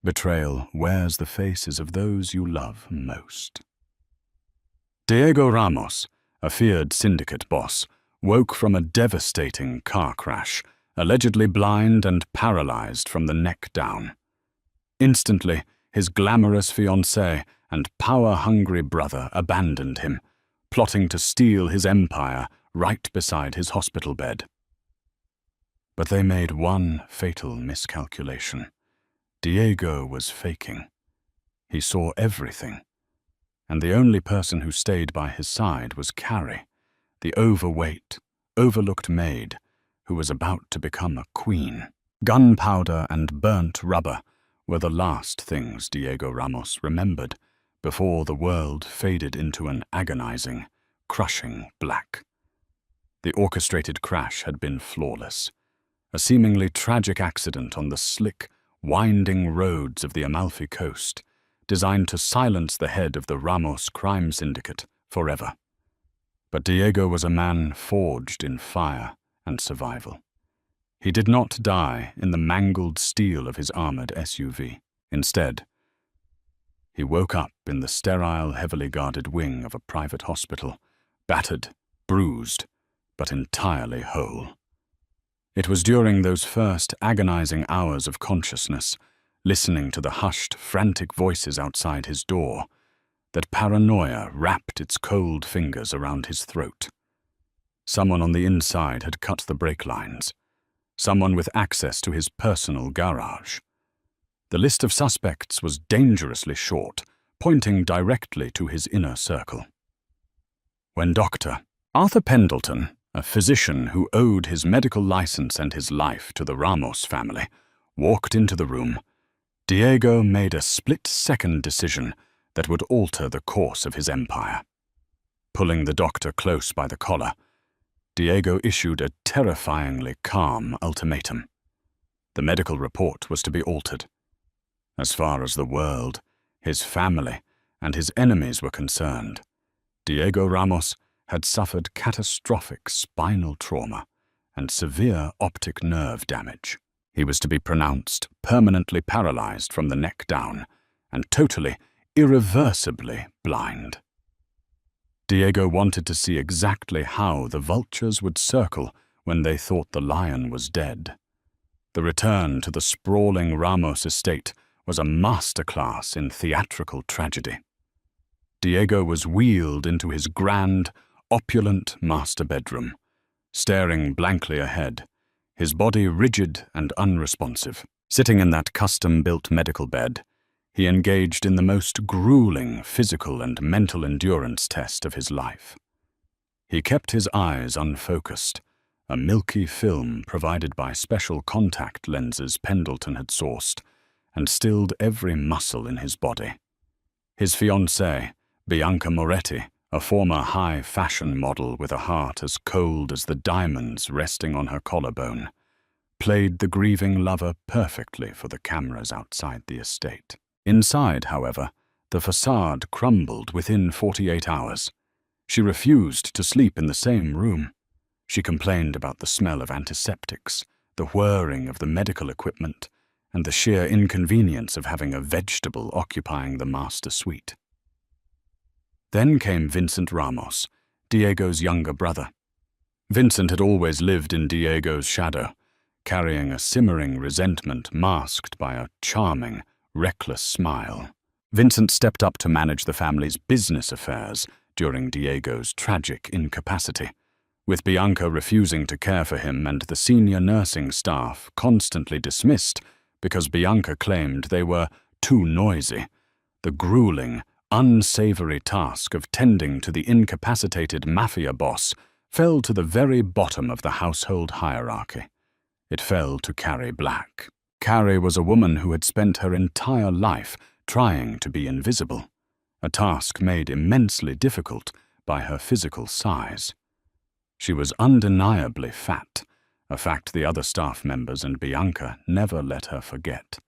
Betrayal wears the faces of those you love most. Diego Ramos, a feared syndicate boss, woke from a devastating car crash, allegedly blind and paralyzed from the neck down. Instantly, his glamorous fiancée and power-hungry brother abandoned him, plotting to steal his empire right beside his hospital bed. But they made one fatal miscalculation. Diego was faking. He saw everything. And the only person who stayed by his side was Carrie, the overweight, overlooked maid who was about to become a queen. Gunpowder and burnt rubber were the last things Diego Ramos remembered before the world faded into an agonizing, crushing black. The orchestrated crash had been flawless, a seemingly tragic accident on the slick, winding roads of the Amalfi Coast, designed to silence the head of the Ramos crime syndicate forever. But Diego was a man forged in fire and survival. He did not die in the mangled steel of his armored SUV. Instead, he woke up in the sterile, heavily guarded wing of a private hospital, battered, bruised, but entirely whole. It was during those first agonizing hours of consciousness, listening to the hushed, frantic voices outside his door, that paranoia wrapped its cold fingers around his throat. Someone on the inside had cut the brake lines. Someone with access to his personal garage. The list of suspects was dangerously short, pointing directly to his inner circle. When Dr. Arthur Pendleton, a physician who owed his medical license and his life to the Ramos family, walked into the room, Diego made a split-second decision that would alter the course of his empire. Pulling the doctor close by the collar, Diego issued a terrifyingly calm ultimatum. The medical report was to be altered. As far as the world, his family, and his enemies were concerned, Diego Ramos had suffered catastrophic spinal trauma and severe optic nerve damage. He was to be pronounced permanently paralyzed from the neck down and totally, irreversibly blind. Diego wanted to see exactly how the vultures would circle when they thought the lion was dead. The return to the sprawling Ramos estate was a masterclass in theatrical tragedy. Diego was wheeled into his grand, opulent master bedroom, staring blankly ahead, his body rigid and unresponsive. Sitting in that custom-built medical bed, he engaged in the most grueling physical and mental endurance test of his life. He kept his eyes unfocused, a milky film provided by special contact lenses Pendleton had sourced, and stilled every muscle in his body. His fiancée, Bianca Moretti, a former high-fashion model with a heart as cold as the diamonds resting on her collarbone, played the grieving lover perfectly for the cameras outside the estate. Inside, however, the facade crumbled within 48 hours. She refused to sleep in the same room. She complained about the smell of antiseptics, the whirring of the medical equipment, and the sheer inconvenience of having a vegetable occupying the master suite. Then came Vincent Ramos, Diego's younger brother. Vincent had always lived in Diego's shadow, carrying a simmering resentment masked by a charming, reckless smile. Vincent stepped up to manage the family's business affairs during Diego's tragic incapacity, with Bianca refusing to care for him and the senior nursing staff constantly dismissed because Bianca claimed they were too noisy. The grueling, unsavory task of tending to the incapacitated Mafia Boss fell to the very bottom of the household hierarchy. It fell to Carrie Black. Carrie was a woman who had spent her entire life trying to be invisible, a task made immensely difficult by her physical size. She was undeniably fat, a fact the other staff members and Bianca never let her forget.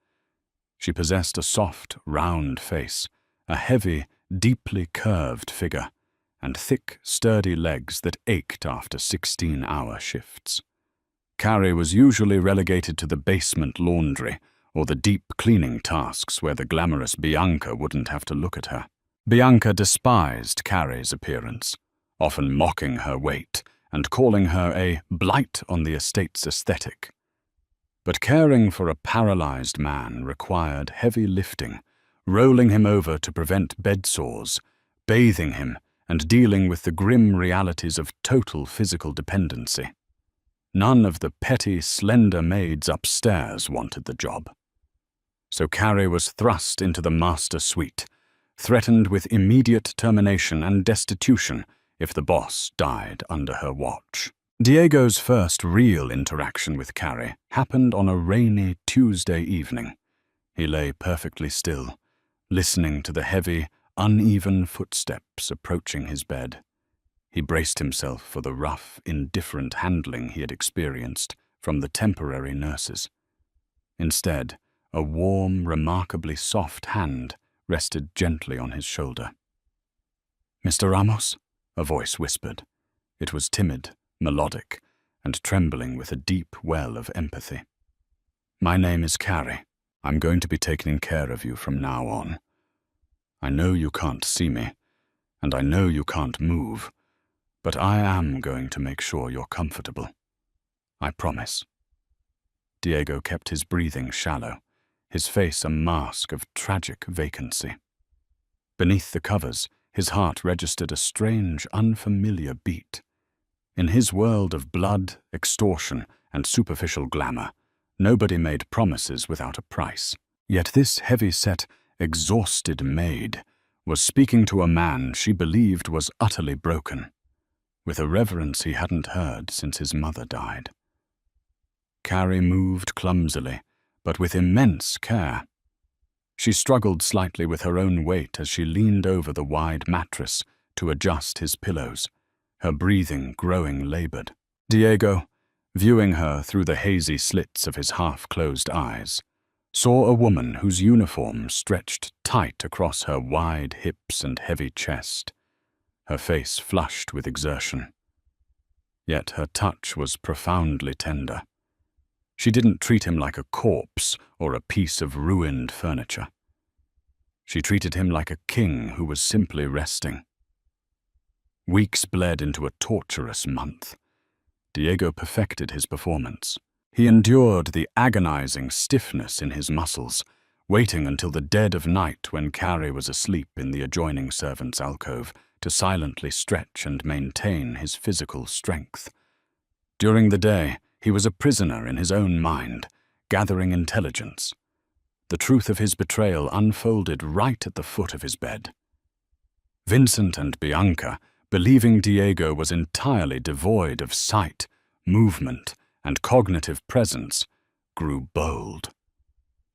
She possessed a soft, round face, a heavy, deeply curved figure, and thick, sturdy legs that ached after 16-hour shifts. Carrie was usually relegated to the basement laundry or the deep cleaning tasks where the glamorous Bianca wouldn't have to look at her. Bianca despised Carrie's appearance, often mocking her weight and calling her a blight on the estate's aesthetic. But caring for a paralyzed man required heavy lifting, rolling him over to prevent bed sores, bathing him, and dealing with the grim realities of total physical dependency. None of the petty, slender maids upstairs wanted the job. So Carrie was thrust into the master suite, threatened with immediate termination and destitution if the boss died under her watch. Diego's first real interaction with Carrie happened on a rainy Tuesday evening. He lay perfectly still, listening to the heavy, uneven footsteps approaching his bed. He braced himself for the rough, indifferent handling he had experienced from the temporary nurses. Instead, a warm, remarkably soft hand rested gently on his shoulder. "Mr. Ramos?" a voice whispered. It was timid, melodic, and trembling with a deep well of empathy. "My name is Carrie. I'm going to be taking care of you from now on. I know you can't see me, and I know you can't move, but I am going to make sure you're comfortable. I promise." Diego kept his breathing shallow, his face a mask of tragic vacancy. Beneath the covers, his heart registered a strange, unfamiliar beat. In his world of blood, extortion, and superficial glamour, nobody made promises without a price. Yet this heavy-set, exhausted maid was speaking to a man she believed was utterly broken, with a reverence he hadn't heard since his mother died. Carrie moved clumsily, but with immense care. She struggled slightly with her own weight as she leaned over the wide mattress to adjust his pillows, her breathing growing labored. Diego, viewing her through the hazy slits of his half-closed eyes, saw a woman whose uniform stretched tight across her wide hips and heavy chest, her face flushed with exertion. Yet her touch was profoundly tender. She didn't treat him like a corpse or a piece of ruined furniture. She treated him like a king who was simply resting. Weeks bled into a torturous month. Diego perfected his performance. He endured the agonizing stiffness in his muscles, waiting until the dead of night when Carrie was asleep in the adjoining servant's alcove to silently stretch and maintain his physical strength. During the day, he was a prisoner in his own mind, gathering intelligence. The truth of his betrayal unfolded right at the foot of his bed. Vincent and Bianca, believing Diego was entirely devoid of sight, movement, and cognitive presence, grew bold.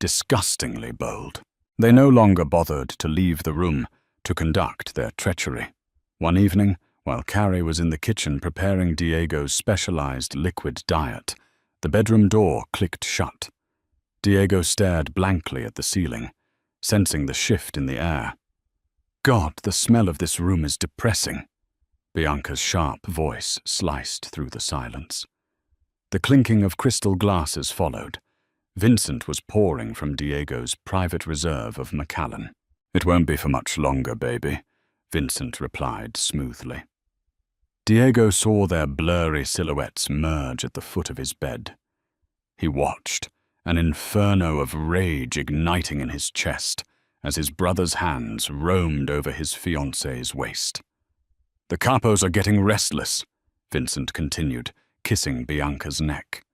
Disgustingly bold. They no longer bothered to leave the room to conduct their treachery. One evening, while Carrie was in the kitchen preparing Diego's specialized liquid diet, the bedroom door clicked shut. Diego stared blankly at the ceiling, sensing the shift in the air. "God, the smell of this room is depressing." Bianca's sharp voice sliced through the silence. The clinking of crystal glasses followed. Vincent was pouring from Diego's private reserve of Macallan. "It won't be for much longer, baby," Vincent replied smoothly. Diego saw their blurry silhouettes merge at the foot of his bed. He watched, an inferno of rage igniting in his chest as his brother's hands roamed over his fiancée's waist. "The capos are getting restless," Vincent continued, kissing Bianca's neck.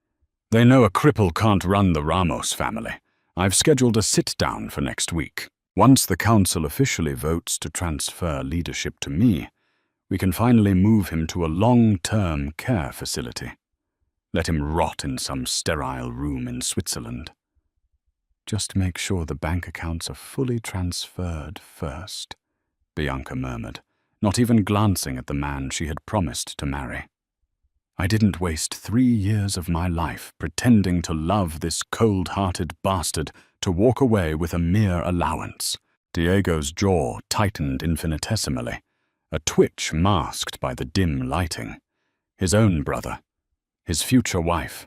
"They know a cripple can't run the Ramos family. I've scheduled a sit-down for next week. Once the council officially votes to transfer leadership to me, we can finally move him to a long-term care facility. Let him rot in some sterile room in Switzerland. Just make sure the bank accounts are fully transferred first," Bianca murmured, not even glancing at the man she had promised to marry. "I didn't waste 3 years of my life pretending to love this cold-hearted bastard to walk away with a mere allowance." Diego's jaw tightened infinitesimally, a twitch masked by the dim lighting. His own brother, his future wife.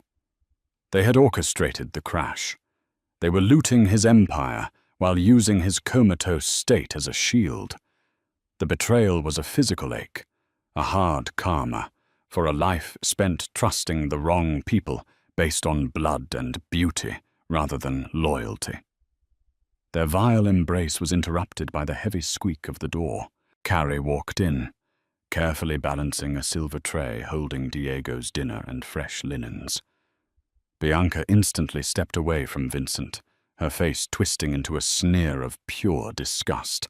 They had orchestrated the crash. They were looting his empire while using his comatose state as a shield. The betrayal was a physical ache, a hard karma, for a life spent trusting the wrong people based on blood and beauty rather than loyalty. Their vile embrace was interrupted by the heavy squeak of the door. Carrie walked in, carefully balancing a silver tray holding Diego's dinner and fresh linens. Bianca instantly stepped away from Vincent, her face twisting into a sneer of pure disgust.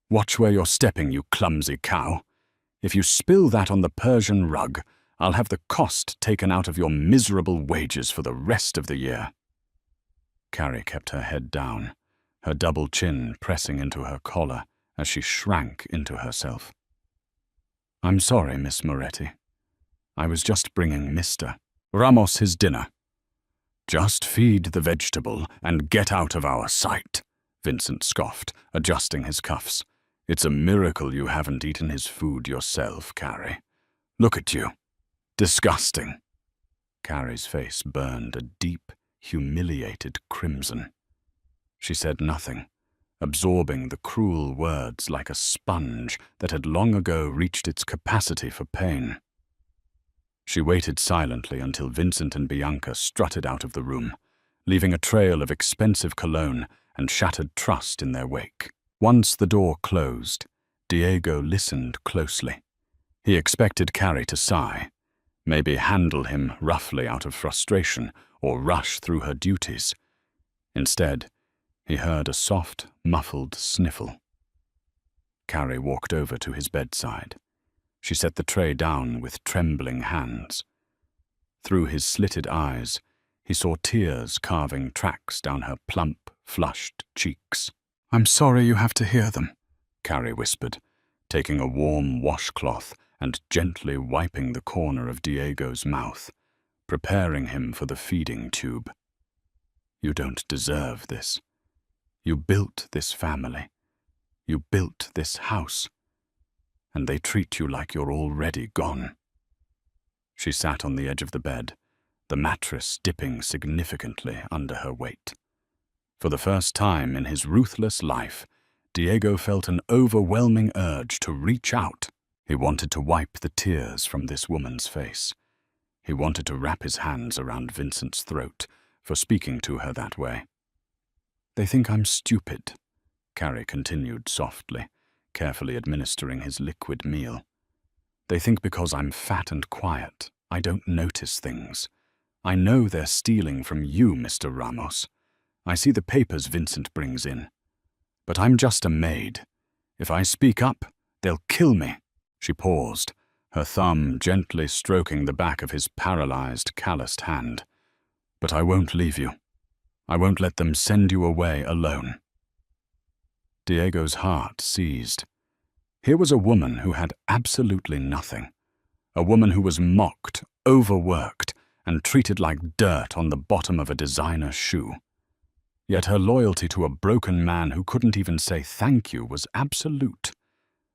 "Watch where you're stepping, you clumsy cow. If you spill that on the Persian rug, I'll have the cost taken out of your miserable wages for the rest of the year." Carrie kept her head down, her double chin pressing into her collar as she shrank into herself. "I'm sorry, Miss Moretti. I was just bringing Mr. Ramos his dinner." "Just feed the vegetable and get out of our sight," Vincent scoffed, adjusting his cuffs. "It's a miracle you haven't eaten his food yourself, Carrie. Look at you. Disgusting." Carrie's face burned a deep, humiliated crimson. She said nothing, absorbing the cruel words like a sponge that had long ago reached its capacity for pain. She waited silently until Vincent and Bianca strutted out of the room, leaving a trail of expensive cologne and shattered trust in their wake. Once the door closed, Diego listened closely. He expected Carrie to sigh, maybe handle him roughly out of frustration or rush through her duties. Instead, he heard a soft, muffled sniffle. Carrie walked over to his bedside. She set the tray down with trembling hands. Through his slitted eyes, he saw tears carving tracks down her plump, flushed cheeks. "I'm sorry you have to hear them," Carrie whispered, taking a warm washcloth and gently wiping the corner of Diego's mouth, preparing him for the feeding tube. "You don't deserve this. You built this family. You built this house. And they treat you like you're already gone." She sat on the edge of the bed, the mattress dipping significantly under her weight. For the first time in his ruthless life, Diego felt an overwhelming urge to reach out. He wanted to wipe the tears from this woman's face. He wanted to wrap his hands around Vincent's throat for speaking to her that way. "They think I'm stupid," Carrie continued softly, carefully administering his liquid meal. "They think because I'm fat and quiet, I don't notice things. I know they're stealing from you, Mr. Ramos. I see the papers Vincent brings in. But I'm just a maid. If I speak up, they'll kill me." She paused, her thumb gently stroking the back of his paralyzed, calloused hand. "But I won't leave you. I won't let them send you away alone." Diego's heart seized. Here was a woman who had absolutely nothing. A woman who was mocked, overworked, and treated like dirt on the bottom of a designer shoe. Yet her loyalty to a broken man who couldn't even say thank you was absolute.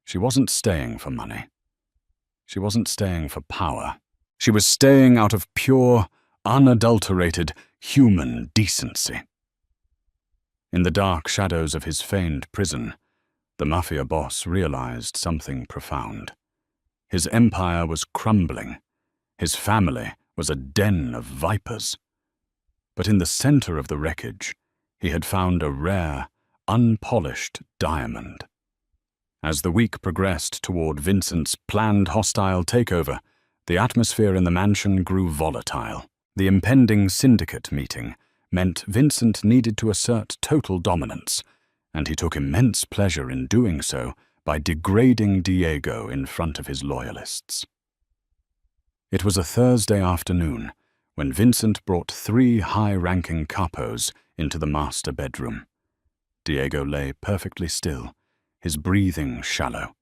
She wasn't staying for money. She wasn't staying for power. She was staying out of pure, unadulterated human decency. In the dark shadows of his feigned prison, the Mafia Boss realized something profound. His empire was crumbling. His family was a den of vipers. But in the center of the wreckage, he had found a rare, unpolished diamond. As the week progressed toward Vincent's planned hostile takeover, the atmosphere in the mansion grew volatile. The impending syndicate meeting meant Vincent needed to assert total dominance, and he took immense pleasure in doing so by degrading Diego in front of his loyalists. It was a Thursday afternoon when Vincent brought 3 high-ranking capos into the master bedroom. Diego lay perfectly still, his breathing shallow,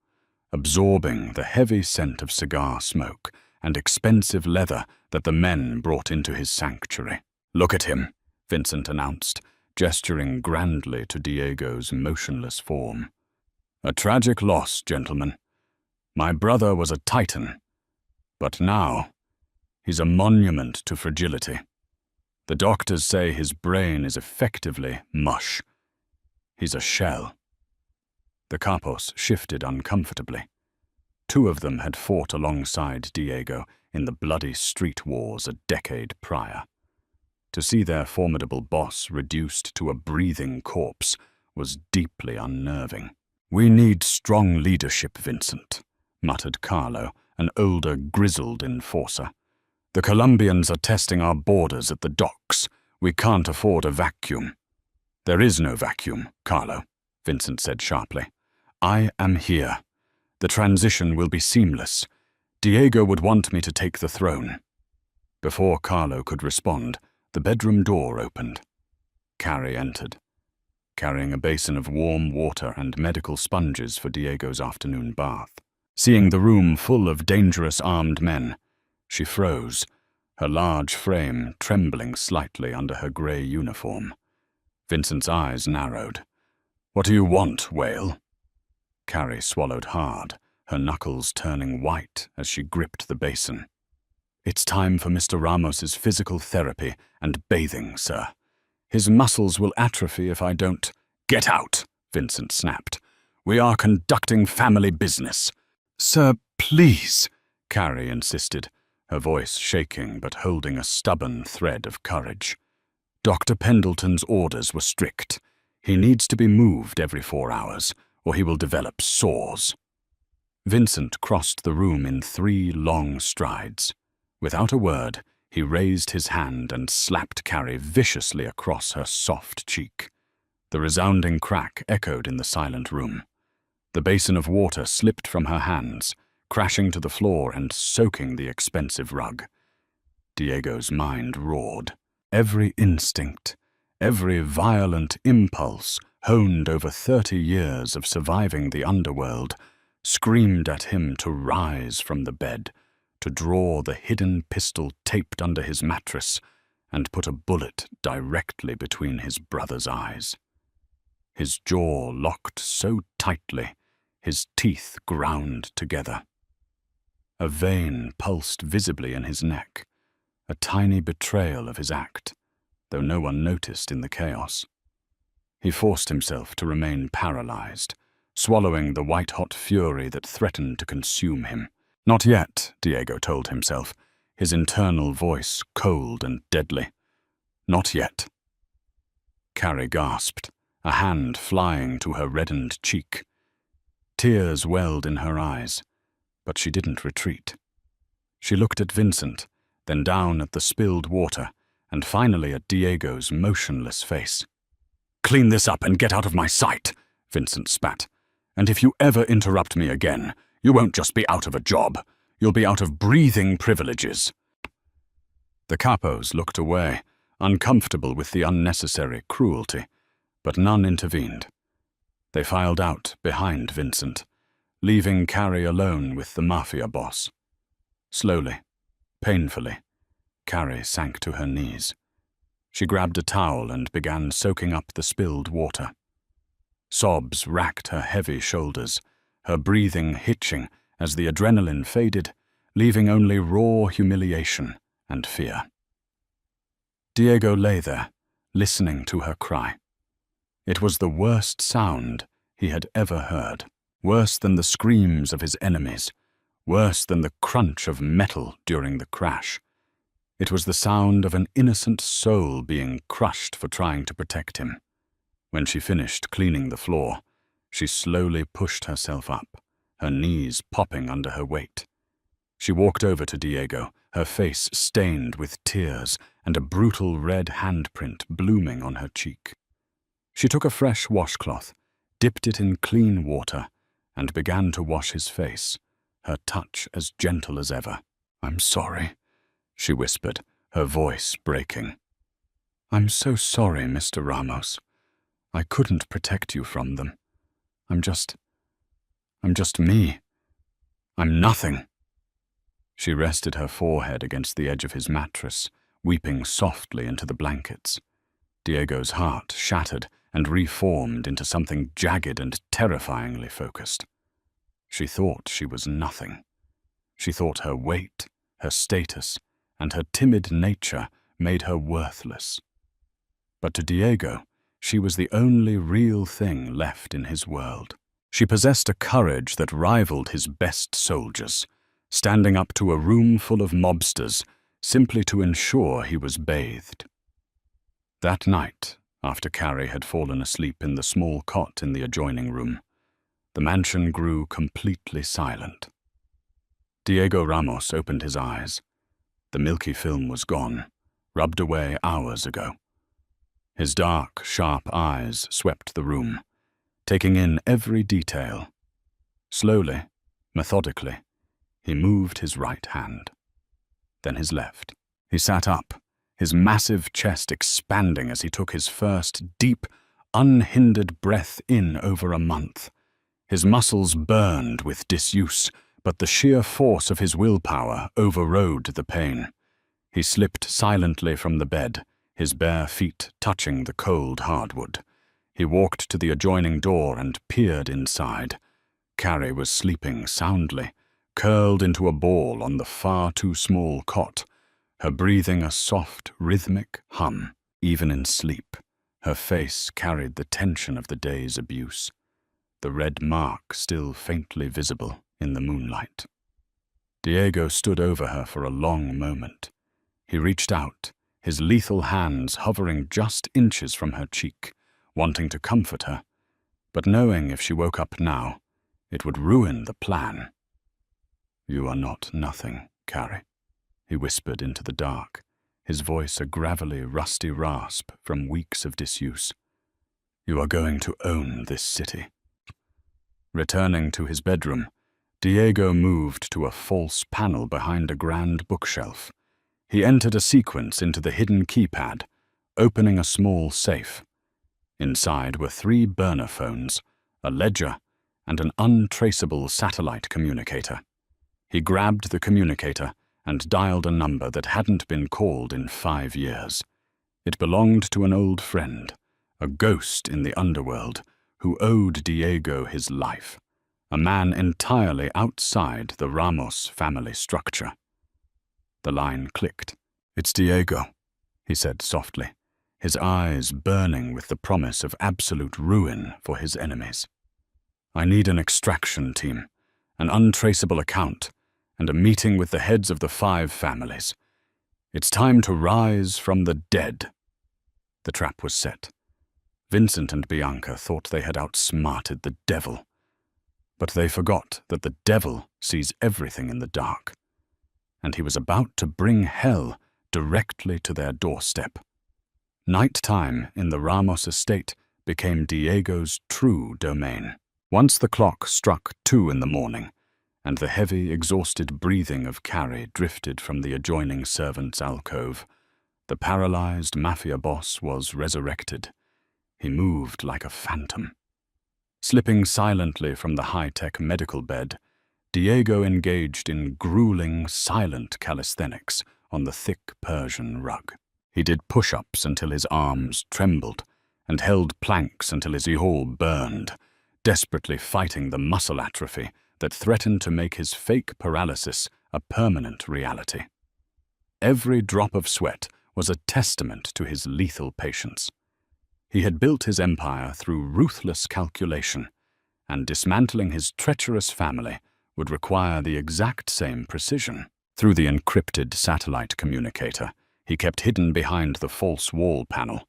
absorbing the heavy scent of cigar smoke and expensive leather that the men brought into his sanctuary. "Look at him," Vincent announced, gesturing grandly to Diego's motionless form. "A tragic loss, gentlemen. My brother was a titan, but now he's a monument to fragility. The doctors say his brain is effectively mush. He's a shell. The capos shifted uncomfortably. Two of them had fought alongside Diego in the bloody street wars a decade prior. To see their formidable boss reduced to a breathing corpse was deeply unnerving. "We need strong leadership, Vincent," muttered Carlo, an older, grizzled enforcer. "The Colombians are testing our borders at the docks. We can't afford a vacuum." "There is no vacuum, Carlo," Vincent said sharply. "I am here. The transition will be seamless. Diego would want me to take the throne." Before Carlo could respond, the bedroom door opened. Carrie entered, carrying a basin of warm water and medical sponges for Diego's afternoon bath. Seeing the room full of dangerous armed men, she froze, her large frame trembling slightly under her grey uniform. Vincent's eyes narrowed. "What do you want, Whale?" Carrie swallowed hard, her knuckles turning white as she gripped the basin. "It's time for Mr. Ramos's physical therapy and bathing, sir. His muscles will atrophy if I don't—" "Get out!" Vincent snapped. "We are conducting family business." "Sir, please," Carrie insisted, her voice shaking but holding a stubborn thread of courage. "Dr. Pendleton's orders were strict. He needs to be moved every 4 hours, or he will develop sores." Vincent crossed the room in 3 long strides. Without a word, he raised his hand and slapped Carrie viciously across her soft cheek. The resounding crack echoed in the silent room. The basin of water slipped from her hands, crashing to the floor and soaking the expensive rug. Diego's mind roared. Every instinct, every violent impulse, honed over 30 years of surviving the underworld, screamed at him to rise from the bed, to draw the hidden pistol taped under his mattress, and put a bullet directly between his brother's eyes. His jaw locked so tightly, his teeth ground together. A vein pulsed visibly in his neck, a tiny betrayal of his act, though no one noticed in the chaos. He forced himself to remain paralyzed, swallowing the white-hot fury that threatened to consume him. Not yet, Diego told himself, his internal voice cold and deadly. Not yet. Carrie gasped, a hand flying to her reddened cheek. Tears welled in her eyes, but she didn't retreat. She looked at Vincent, then down at the spilled water, and finally at Diego's motionless face. "Clean this up and get out of my sight," Vincent spat. "And if you ever interrupt me again, you won't just be out of a job. You'll be out of breathing privileges." The capos looked away, uncomfortable with the unnecessary cruelty, but none intervened. They filed out behind Vincent, leaving Carrie alone with the Mafia Boss. Slowly, painfully, Carrie sank to her knees. She grabbed a towel and began soaking up the spilled water. Sobs racked her heavy shoulders, her breathing hitching as the adrenaline faded, leaving only raw humiliation and fear. Diego lay there, listening to her cry. It was the worst sound he had ever heard, worse than the screams of his enemies, worse than the crunch of metal during the crash. It was the sound of an innocent soul being crushed for trying to protect him. When she finished cleaning the floor, she slowly pushed herself up, her knees popping under her weight. She walked over to Diego, her face stained with tears and a brutal red handprint blooming on her cheek. She took a fresh washcloth, dipped it in clean water, and began to wash his face, her touch as gentle as ever. "I'm sorry," she whispered, her voice breaking. "I'm so sorry, Mr. Ramos. I couldn't protect you from them. I'm just me. I'm nothing." She rested her forehead against the edge of his mattress, weeping softly into the blankets. Diego's heart shattered and reformed into something jagged and terrifyingly focused. She thought she was nothing. She thought her weight, her status, and her timid nature made her worthless. But to Diego, she was the only real thing left in his world. She possessed a courage that rivaled his best soldiers, standing up to a room full of mobsters simply to ensure he was bathed. That night, after Carrie had fallen asleep in the small cot in the adjoining room, the mansion grew completely silent. Diego Ramos opened his eyes. The milky film was gone, rubbed away hours ago. His dark, sharp eyes swept the room, taking in every detail. Slowly, methodically, he moved his right hand, then his left. He sat up, his massive chest expanding as he took his first deep, unhindered breath in over a month. His muscles burned with disuse, but the sheer force of his willpower overrode the pain. He slipped silently from the bed, his bare feet touching the cold hardwood. He walked to the adjoining door and peered inside. Carrie was sleeping soundly, curled into a ball on the far too small cot, her breathing a soft, rhythmic hum. Even in sleep, her face carried the tension of the day's abuse, the red mark still faintly visible in the moonlight. Diego stood over her for a long moment. He reached out, his lethal hands hovering just inches from her cheek, wanting to comfort her, but knowing if she woke up now, it would ruin the plan. "You are not nothing, Carrie," he whispered into the dark, his voice a gravelly, rusty rasp from weeks of disuse. "You are going to own this city." Returning to his bedroom, Diego moved to a false panel behind a grand bookshelf. He entered a sequence into the hidden keypad, opening a small safe. Inside were 3 burner phones, a ledger, and an untraceable satellite communicator. He grabbed the communicator and dialed a number that hadn't been called in 5 years. It belonged to an old friend, a ghost in the underworld, who owed Diego his life, a man entirely outside the Ramos family structure. The line clicked. "It's Diego," he said softly, his eyes burning with the promise of absolute ruin for his enemies. "I need an extraction team, an untraceable account, and a meeting with the heads of the 5 families. It's time to rise from the dead." The trap was set. Vincent and Bianca thought they had outsmarted the devil. But they forgot that the devil sees everything in the dark, and he was about to bring hell directly to their doorstep. Nighttime in the Ramos estate became Diego's true domain. Once the clock struck 2 in the morning, and the heavy, exhausted breathing of Carrie drifted from the adjoining servant's alcove, the paralyzed Mafia Boss was resurrected. He moved like a phantom. Slipping silently from the high-tech medical bed, Diego engaged in grueling, silent calisthenics on the thick Persian rug. He did push-ups until his arms trembled, and held planks until his yawl burned, desperately fighting the muscle atrophy that threatened to make his fake paralysis a permanent reality. Every drop of sweat was a testament to his lethal patience. He had built his empire through ruthless calculation, and dismantling his treacherous family would require the exact same precision. Through the encrypted satellite communicator he kept hidden behind the false wall panel,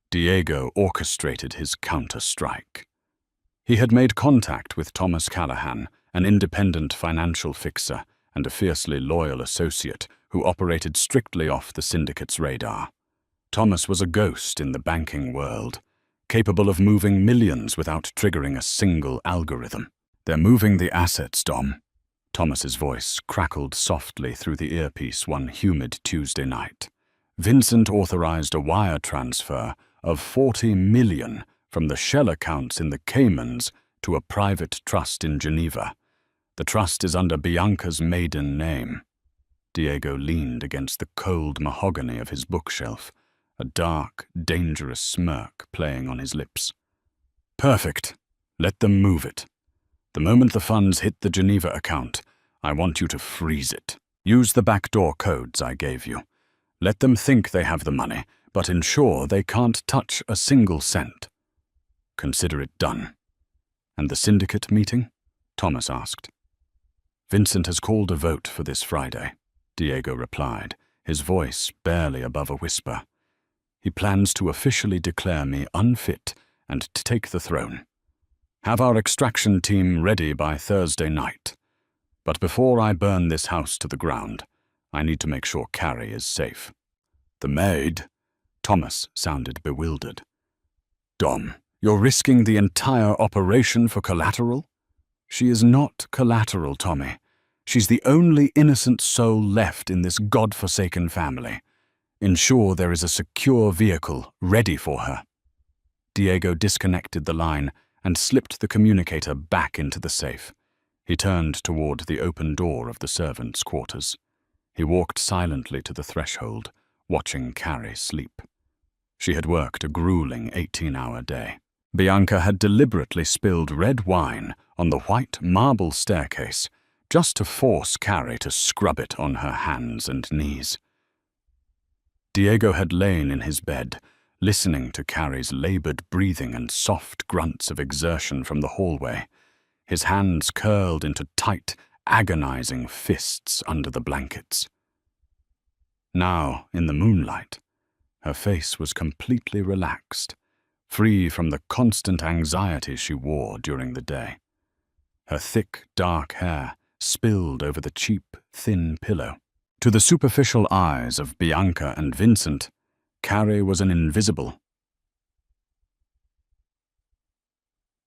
Diego orchestrated his counter-strike. He had made contact with Thomas Callahan, an independent financial fixer and a fiercely loyal associate who operated strictly off the syndicate's radar. Thomas was a ghost in the banking world, capable of moving millions without triggering a single algorithm. "They're moving the assets, Dom." Thomas's voice crackled softly through the earpiece one humid Tuesday night. "Vincent authorized a wire transfer of 40 million from the shell accounts in the Caymans to a private trust in Geneva. The trust is under Bianca's maiden name." Diego leaned against the cold mahogany of his bookshelf, a dark, dangerous smirk playing on his lips. "Perfect. Let them move it. The moment the funds hit the Geneva account, I want you to freeze it. Use the backdoor codes I gave you. Let them think they have the money, but ensure they can't touch a single cent. Consider it done. And the syndicate meeting? Thomas asked. Vincent has called a vote for this Friday, Diego replied, his voice barely above a whisper. He plans to officially declare me unfit and to take the throne. Have our extraction team ready by Thursday night. But before I burn this house to the ground, I need to make sure Carrie is safe. The maid? Thomas sounded bewildered. Dom, you're risking the entire operation for collateral? She is not collateral, Tommy. She's the only innocent soul left in this God-forsaken family. Ensure there is a secure vehicle ready for her. Diego disconnected the line and slipped the communicator back into the safe. He turned toward the open door of the servants' quarters. He walked silently to the threshold, watching Carrie sleep. She had worked a grueling 18-hour day. Bianca had deliberately spilled red wine on the white marble staircase just to force Carrie to scrub it on her hands and knees. Diego had lain in his bed, listening to Carrie's labored breathing and soft grunts of exertion from the hallway, his hands curled into tight, agonizing fists under the blankets. Now, in the moonlight, her face was completely relaxed, free from the constant anxiety she wore during the day. Her thick, dark hair spilled over the cheap, thin pillow. To the superficial eyes of Bianca and Vincent, Carrie was an invisible,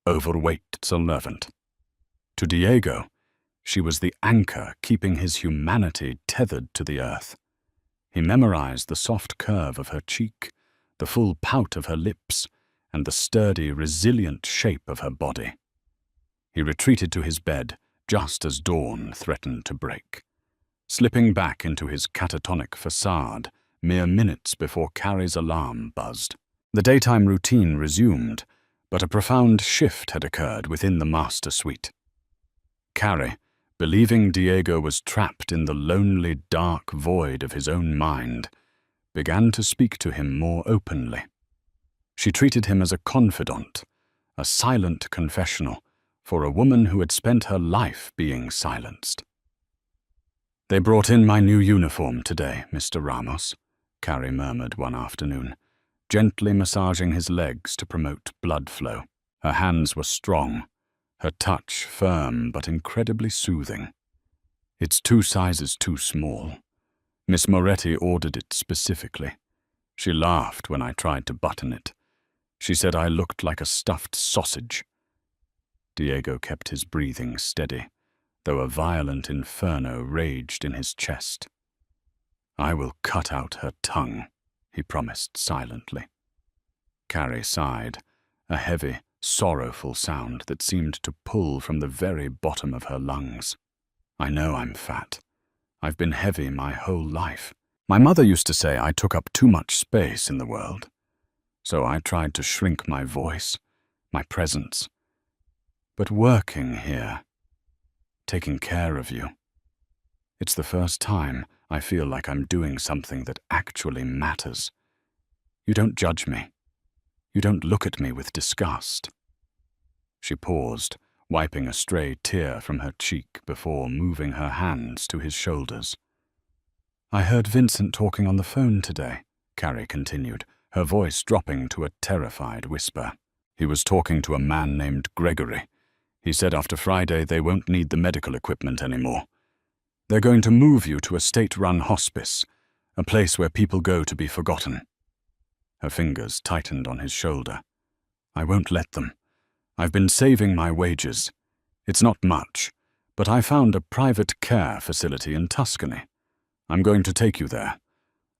overweight servant. To Diego, she was the anchor keeping his humanity tethered to the earth. He memorized the soft curve of her cheek, the full pout of her lips, and the sturdy, resilient shape of her body. He retreated to his bed just as dawn threatened to break, slipping back into his catatonic facade mere minutes before Carrie's alarm buzzed. The daytime routine resumed, but a profound shift had occurred within the master suite. Carrie, believing Diego was trapped in the lonely, dark void of his own mind, began to speak to him more openly. She treated him as a confidant, a silent confessional for a woman who had spent her life being silenced. They brought in my new uniform today, Mr. Ramos, Carrie murmured one afternoon, gently massaging his legs to promote blood flow. Her hands were strong, her touch firm but incredibly soothing. It's 2 sizes too small. Miss Moretti ordered it specifically. She laughed when I tried to button it. She said I looked like a stuffed sausage. Diego kept his breathing steady, though a violent inferno raged in his chest. I will cut out her tongue, he promised silently. Carrie sighed, a heavy, sorrowful sound that seemed to pull from the very bottom of her lungs. I know I'm fat. I've been heavy my whole life. My mother used to say I took up too much space in the world. So I tried to shrink my voice, my presence. But working here, taking care of you, it's the first time I feel like I'm doing something that actually matters. You don't judge me. You don't look at me with disgust. She paused, wiping a stray tear from her cheek before moving her hands to his shoulders. I heard Vincent talking on the phone today, Carrie continued, her voice dropping to a terrified whisper. He was talking to a man named Gregory. He said after Friday they won't need the medical equipment anymore. They're going to move you to a state-run hospice, a place where people go to be forgotten. Her fingers tightened on his shoulder. I won't let them. I've been saving my wages. It's not much, but I found a private care facility in Tuscany. I'm going to take you there.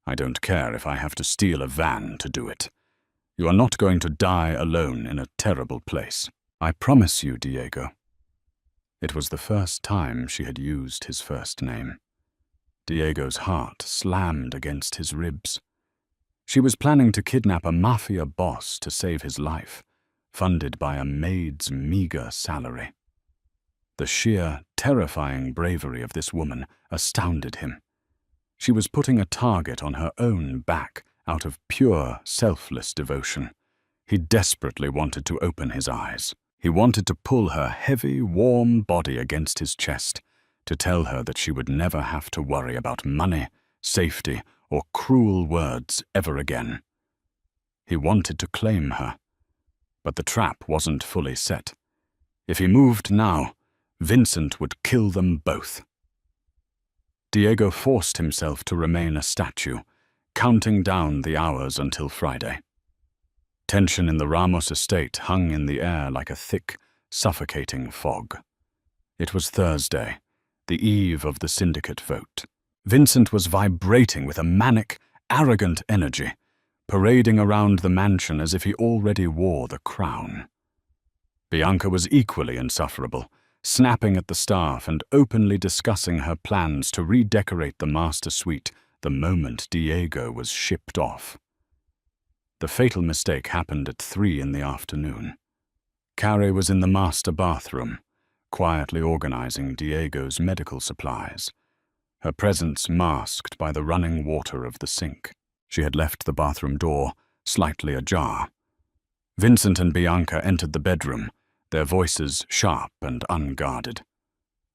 I don't care if I have to steal a van to do it. You are not going to die alone in a terrible place. I promise you, Diego. It was the first time she had used his first name. Diego's heart slammed against his ribs. She was planning to kidnap a mafia boss to save his life, funded by a maid's meager salary. The sheer, terrifying bravery of this woman astounded him. She was putting a target on her own back out of pure, selfless devotion. He desperately wanted to open his eyes. He wanted to pull her heavy, warm body against his chest, to tell her that she would never have to worry about money, safety, or cruel words ever again. He wanted to claim her, but the trap wasn't fully set. If he moved now, Vincent would kill them both. Diego forced himself to remain a statue, counting down the hours until Friday. Tension in the Ramos estate hung in the air like a thick, suffocating fog. It was Thursday, the eve of the syndicate vote. Vincent was vibrating with a manic, arrogant energy, parading around the mansion as if he already wore the crown. Bianca was equally insufferable, snapping at the staff and openly discussing her plans to redecorate the master suite the moment Diego was shipped off. The fatal mistake happened at 3 in the afternoon. Carrie was in the master bathroom, quietly organizing Diego's medical supplies, her presence masked by the running water of the sink. She had left the bathroom door slightly ajar. Vincent and Bianca entered the bedroom, their voices sharp and unguarded.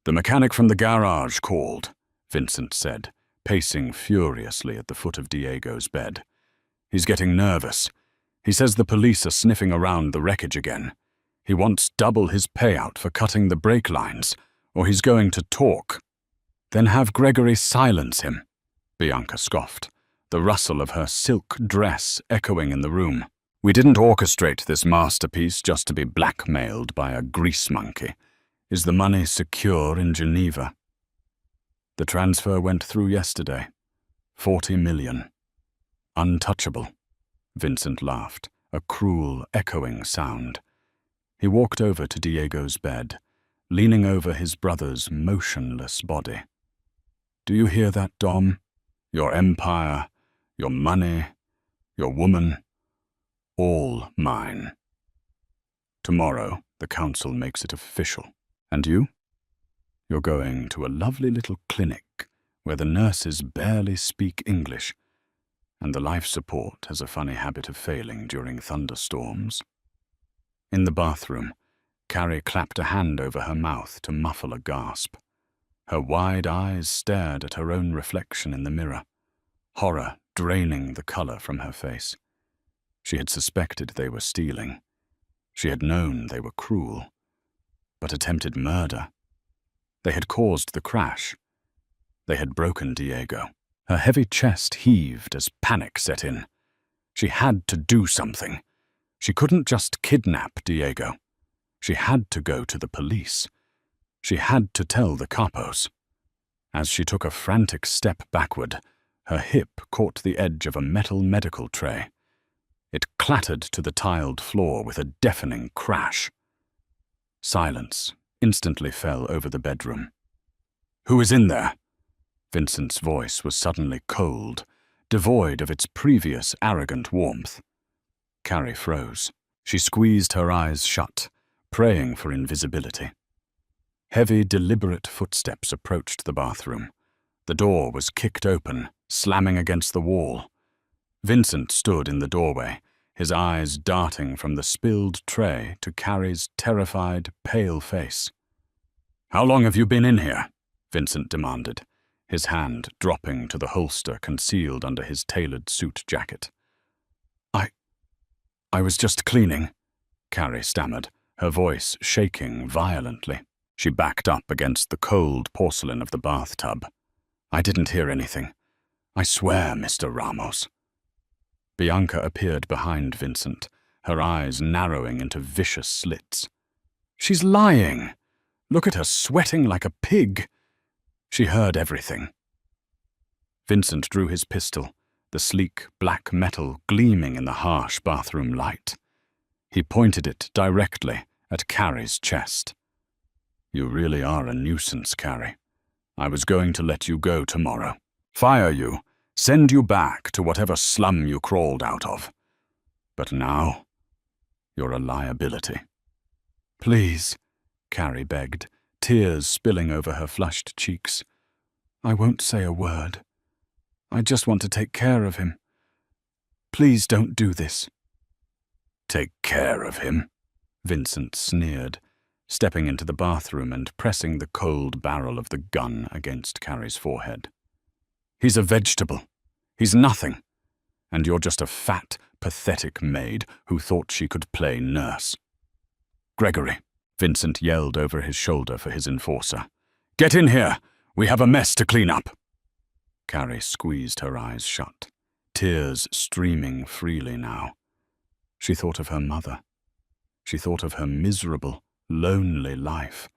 "The mechanic from the garage called," Vincent said, pacing furiously at the foot of Diego's bed. "He's getting nervous. He says the police are sniffing around the wreckage again. He wants double his payout for cutting the brake lines, or he's going to talk." "Then have Gregory silence him," Bianca scoffed, the rustle of her silk dress echoing in the room. "We didn't orchestrate this masterpiece just to be blackmailed by a grease monkey. Is the money secure in Geneva?" "The transfer went through yesterday. 40 million. Untouchable." Vincent laughed, a cruel, echoing sound. He walked over to Diego's bed, leaning over his brother's motionless body. "Do you hear that, Dom? Your empire, your money, your woman, all mine. Tomorrow, the council makes it official. And you? You're going to a lovely little clinic where the nurses barely speak English, and the life support has a funny habit of failing during thunderstorms." In the bathroom, Carrie clapped a hand over her mouth to muffle a gasp. Her wide eyes stared at her own reflection in the mirror, horror draining the color from her face. She had suspected they were stealing. She had known they were cruel. But attempted murder? They had caused the crash. They had broken Diego. Her heavy chest heaved as panic set in. She had to do something. She couldn't just kidnap Diego. She had to go to the police. She had to tell the capos. As she took a frantic step backward, her hip caught the edge of a metal medical tray. It clattered to the tiled floor with a deafening crash. Silence instantly fell over the bedroom. "Who is in there?" Vincent's voice was suddenly cold, devoid of its previous arrogant warmth. Carrie froze. She squeezed her eyes shut, praying for invisibility. Heavy, deliberate footsteps approached the bathroom. The door was kicked open, slamming against the wall. Vincent stood in the doorway, his eyes darting from the spilled tray to Carrie's terrified, pale face. "How long have you been in here?" Vincent demanded, his hand dropping to the holster concealed under his tailored suit jacket. I was just cleaning," Carrie stammered, her voice shaking violently. She backed up against the cold porcelain of the bathtub. "I didn't hear anything. I swear, Mr. Ramos." Bianca appeared behind Vincent, her eyes narrowing into vicious slits. "She's lying. Look at her sweating like a pig." She heard everything. Vincent drew his pistol, the sleek black metal gleaming in the harsh bathroom light. He pointed it directly at Carrie's chest. "You really are a nuisance, Carrie. I was going to let you go tomorrow. Fire you, send you back to whatever slum you crawled out of. But now, you're a liability." "Please," Carrie begged, tears spilling over her flushed cheeks. "I won't say a word. I just want to take care of him. Please don't do this." "Take care of him?" Vincent sneered, stepping into the bathroom and pressing the cold barrel of the gun against Carrie's forehead. "He's a vegetable. He's nothing. And you're just a fat, pathetic maid who thought she could play nurse." "Gregory," Vincent yelled over his shoulder for his enforcer. "Get in here! We have a mess to clean up!" Carrie squeezed her eyes shut, tears streaming freely now. She thought of her mother. She thought of her miserable, lonely life.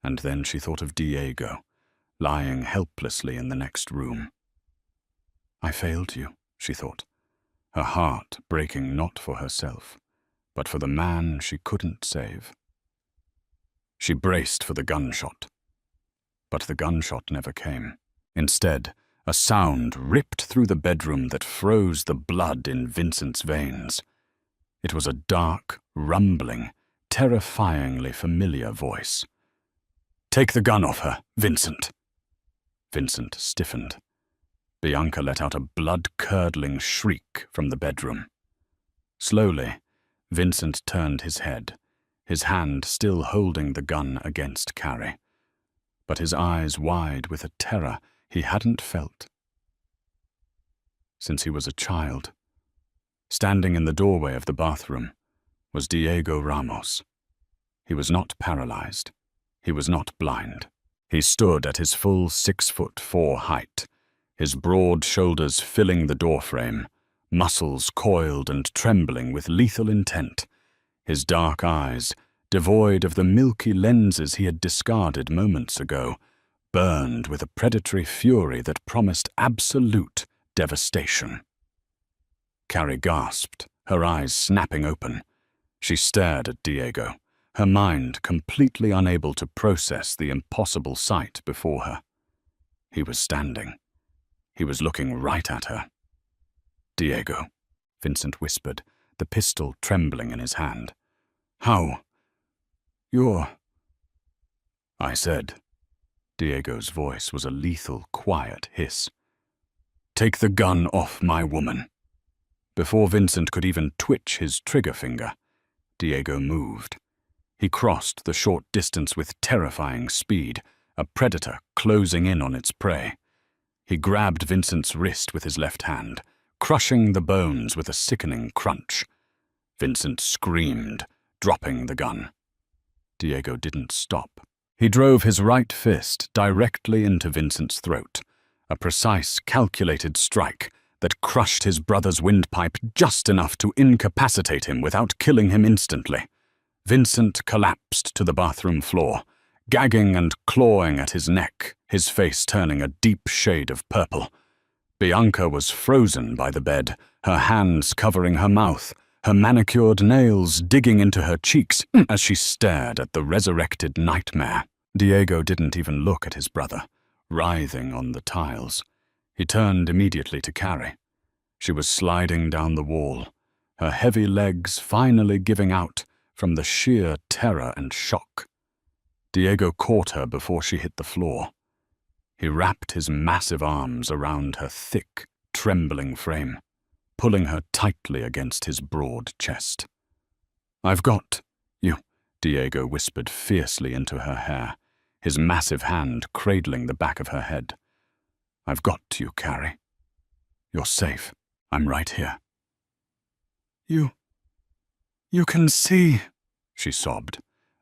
And then she thought of Diego, lying helplessly in the next room. "I failed you," she thought, her heart breaking not for herself, but for the man she couldn't save. She braced for the gunshot. But the gunshot never came. Instead, a sound ripped through the bedroom that froze the blood in Vincent's veins. It was a dark, rumbling, terrifyingly familiar voice. "Take the gun off her, Vincent." Vincent stiffened. Bianca let out a blood-curdling shriek from the bedroom. Slowly, Vincent turned his head, his hand still holding the gun against Carrie, but his eyes wide with a terror he hadn't felt since he was a child. Standing in the doorway of the bathroom was Diego Ramos. He was not paralyzed. He was not blind. He stood at his full 6'4" height, his broad shoulders filling the doorframe, muscles coiled and trembling with lethal intent, his dark eyes, devoid of the milky lenses he had discarded moments ago, burned with a predatory fury that promised absolute devastation. Carrie gasped, her eyes snapping open. She stared at Diego, her mind completely unable to process the impossible sight before her. He was standing. He was looking right at her. "Diego," Vincent whispered, the pistol trembling in his hand. "How? You're—" "I said," Diego's voice was a lethal, quiet hiss, "take the gun off my woman." Before Vincent could even twitch his trigger finger, Diego moved. He crossed the short distance with terrifying speed, a predator closing in on its prey. He grabbed Vincent's wrist with his left hand, crushing the bones with a sickening crunch. Vincent screamed, dropping the gun. Diego didn't stop. He drove his right fist directly into Vincent's throat, a precise, calculated strike that crushed his brother's windpipe just enough to incapacitate him without killing him instantly. Vincent collapsed to the bathroom floor, gagging and clawing at his neck, his face turning a deep shade of purple. Bianca was frozen by the bed, her hands covering her mouth, her manicured nails digging into her cheeks as she stared at the resurrected nightmare. Diego didn't even look at his brother, writhing on the tiles. He turned immediately to Carrie. She was sliding down the wall, her heavy legs finally giving out from the sheer terror and shock. Diego caught her before she hit the floor. He wrapped his massive arms around her thick, trembling frame, pulling her tightly against his broad chest. "I've got you," Diego whispered fiercely into her hair, his massive hand cradling the back of her head. "I've got you, Carrie. You're safe. I'm right here." You can see," she sobbed,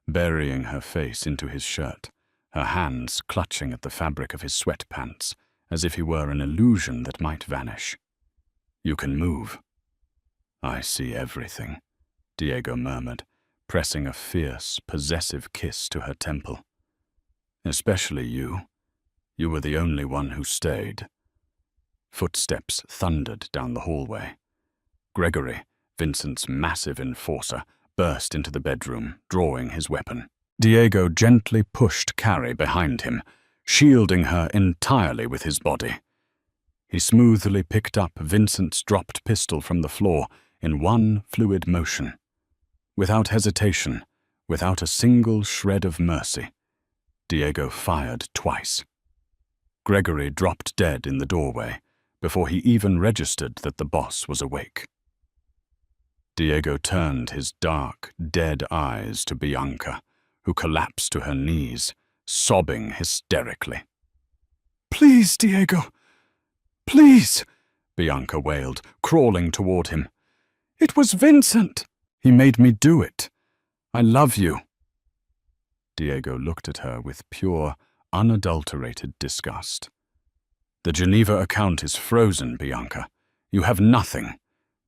burying her face into his shirt, her hands clutching at the fabric of his sweatpants, as if he were an illusion that might vanish. "You can move." "I see everything," Diego murmured, pressing a fierce, possessive kiss to her temple. "Especially you. You were the only one who stayed." Footsteps thundered down the hallway. Gregory, Vincent's massive enforcer, burst into the bedroom, drawing his weapon. Diego gently pushed Carrie behind him, shielding her entirely with his body. He smoothly picked up Vincent's dropped pistol from the floor in one fluid motion. Without hesitation, without a single shred of mercy, Diego fired twice. Gregory dropped dead in the doorway before he even registered that the boss was awake. Diego turned his dark, dead eyes to Bianca, who collapsed to her knees, sobbing hysterically. "Please, Diego! Please!" Bianca wailed, crawling toward him. "It was Vincent! He made me do it. I love you." Diego looked at her with pure, unadulterated disgust. "The Geneva account is frozen, Bianca. You have nothing.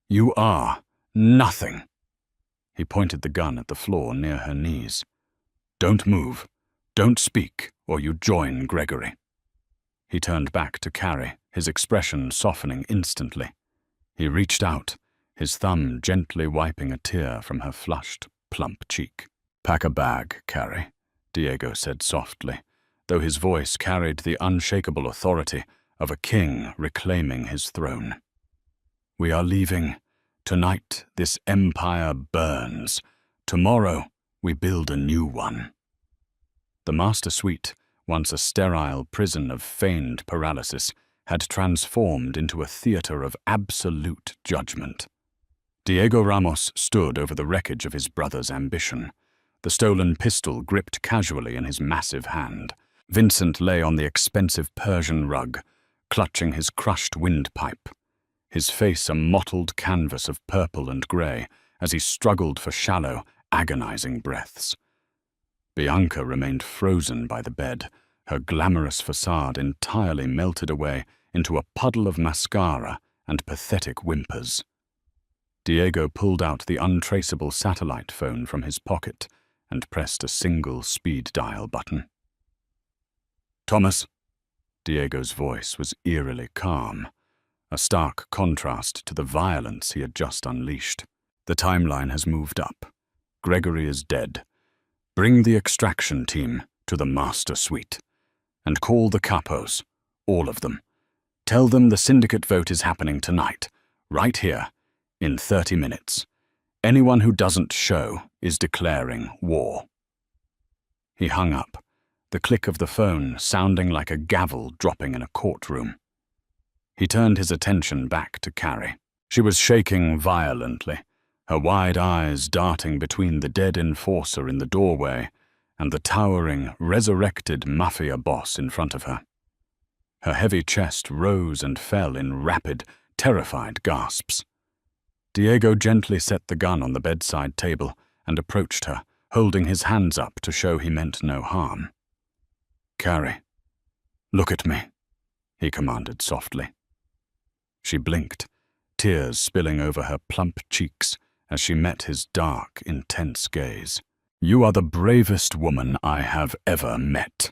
You are nothing." He pointed the gun at the floor near her knees. "Don't move. Don't speak, or you join Gregory." He turned back to Carrie, his expression softening instantly. He reached out, his thumb gently wiping a tear from her flushed, plump cheek. "Pack a bag, Carrie," Diego said softly, though his voice carried the unshakable authority of a king reclaiming his throne. "We are leaving. Tonight this empire burns. Tomorrow we build a new one." The master suite, once a sterile prison of feigned paralysis, had transformed into a theater of absolute judgment. Diego Ramos stood over the wreckage of his brother's ambition, the stolen pistol gripped casually in his massive hand. Vincent lay on the expensive Persian rug, clutching his crushed windpipe, his face a mottled canvas of purple and grey as he struggled for shallow, agonizing breaths. Bianca remained frozen by the bed, her glamorous facade entirely melted away into a puddle of mascara and pathetic whimpers. Diego pulled out the untraceable satellite phone from his pocket and pressed a single speed dial button. "Thomas." Diego's voice was eerily calm, a stark contrast to the violence he had just unleashed. "The timeline has moved up. Gregory is dead. Bring the extraction team to the master suite. And call the capos, all of them. Tell them the syndicate vote is happening tonight, right here, in 30 minutes. Anyone who doesn't show is declaring war." He hung up, the click of the phone sounding like a gavel dropping in a courtroom. He turned his attention back to Carrie. She was shaking violently, her wide eyes darting between the dead enforcer in the doorway and the towering, resurrected Mafia Boss in front of her. Her heavy chest rose and fell in rapid, terrified gasps. Diego gently set the gun on the bedside table and approached her, holding his hands up to show he meant no harm. "Carrie, look at me," he commanded softly. She blinked, tears spilling over her plump cheeks as she met his dark, intense gaze. "You are the bravest woman I have ever met,"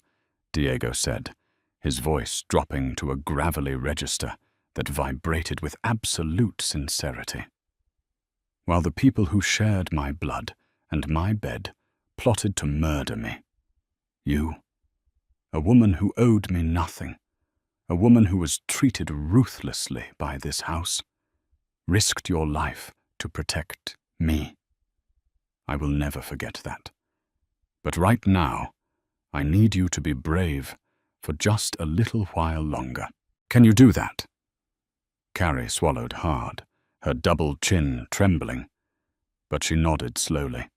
Diego said, his voice dropping to a gravelly register that vibrated with absolute sincerity. "While the people who shared my blood and my bed plotted to murder me, you, a woman who owed me nothing, a woman who was treated ruthlessly by this house, risked your life to protect me. I will never forget that. But right now, I need you to be brave for just a little while longer. Can you do that?" Carrie swallowed hard, her double chin trembling, but she nodded slowly.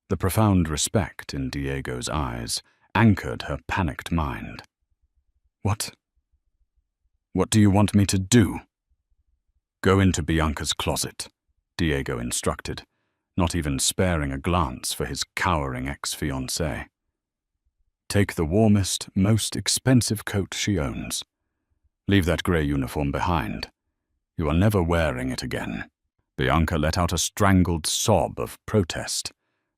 The profound respect in Diego's eyes anchored her panicked mind. What do you want me to do?" "Go into Bianca's closet," Diego instructed, not even sparing a glance for his cowering ex-fiancée. "Take the warmest, most expensive coat she owns. Leave that grey uniform behind. You are never wearing it again." Bianca let out a strangled sob of protest,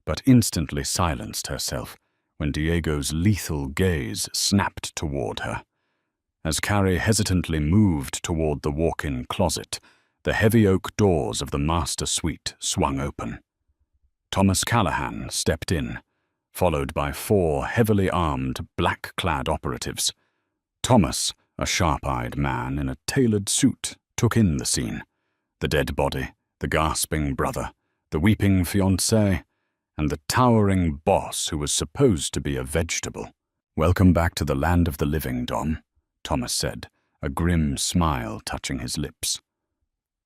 but instantly silenced herself when Diego's lethal gaze snapped toward her. As Carrie hesitantly moved toward the walk-in closet, the heavy oak doors of the master suite swung open. Thomas Callahan stepped in, followed by 4 heavily armed, black-clad operatives. Thomas, a sharp-eyed man in a tailored suit, took in the scene: the dead body, the gasping brother, the weeping fiancée, and the towering boss who was supposed to be a vegetable. "Welcome back to the land of the living, Dom," Thomas said, a grim smile touching his lips.